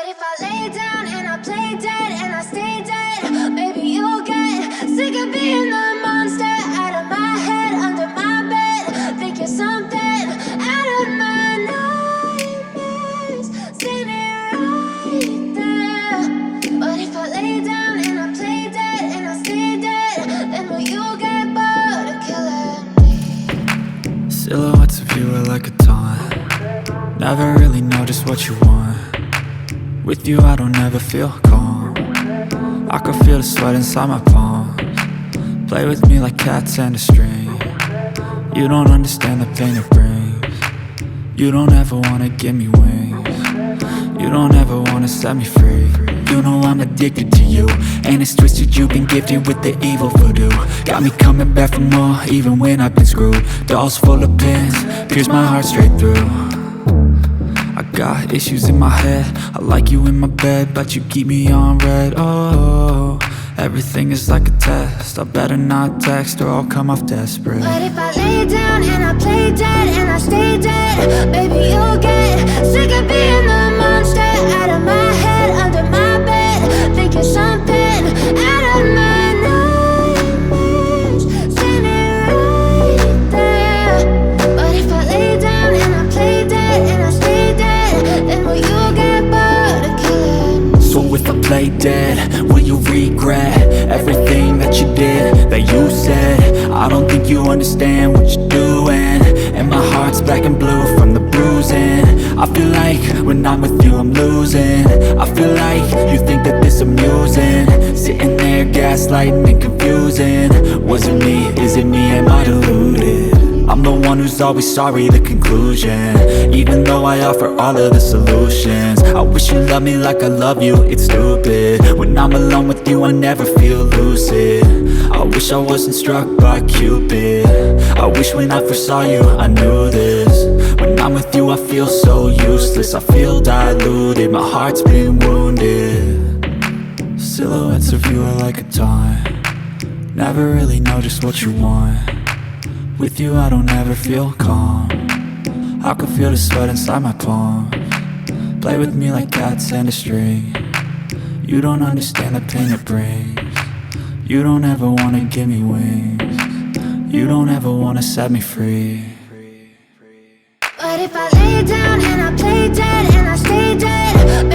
if I lay down and I play dead and I stay dead, maybe you'll get sick of being the monster out of my head, under my bed. Think you're something out of my nightmares, standing right there. But if I lay down and I play dead and I stay dead, then will you get bored of killing me? Silhouettes of you are like a taunt. Never really know just what you want. With you I don't ever feel calm. I can feel the sweat inside my palms. Play with me like cats and a string. You don't understand the pain it brings. You don't ever wanna give me wings. You don't ever wanna set me free. You know I'm addicted to you, and it's twisted, you've been gifted with the evil voodoo. Got me coming back for more, even when I've been screwed. Dolls full of pins, pierce my heart straight through. I got issues in my head, I like you in my bed, but you keep me on red. Oh, everything is like a test, I better not text or I'll come off desperate. But if I lay down and I play dead and I stay dead, baby you'll get sick of being the monster out of my head, under my bed. Think you're something out of my nightmares, standing right there. But if I lay down and I play dead and I stay dead, then will you get bored of killing me? So if I play dead, will you regret everything that you did, that you said? I don't think you understand what you're doing, and my heart's black and blue from the bruising. I feel like when I'm with you I'm losing. I feel like you think that this amusing, sitting there gaslighting and confusing. Was it me? Is it me? Am I deluded? I'm the one who's always sorry, the conclusion, even though I offer all of the solutions. I wish you loved me like I love you, it's stupid. When I'm alone with you I never feel lucid. I wish I wasn't struck by Cupid. I wish when I first saw you I knew this. When I'm with you I feel so useless, I feel diluted, my heart's been wounded. Silhouettes of you are like a taunt. Never really know just what you want. With you I don't ever feel calm. I can feel the sweat inside my palms. Play with me like cats and a string. You don't understand the pain it brings. You don't ever wanna give me wings. You don't ever wanna set me free. But if I lay down and I play dead and I stay dead,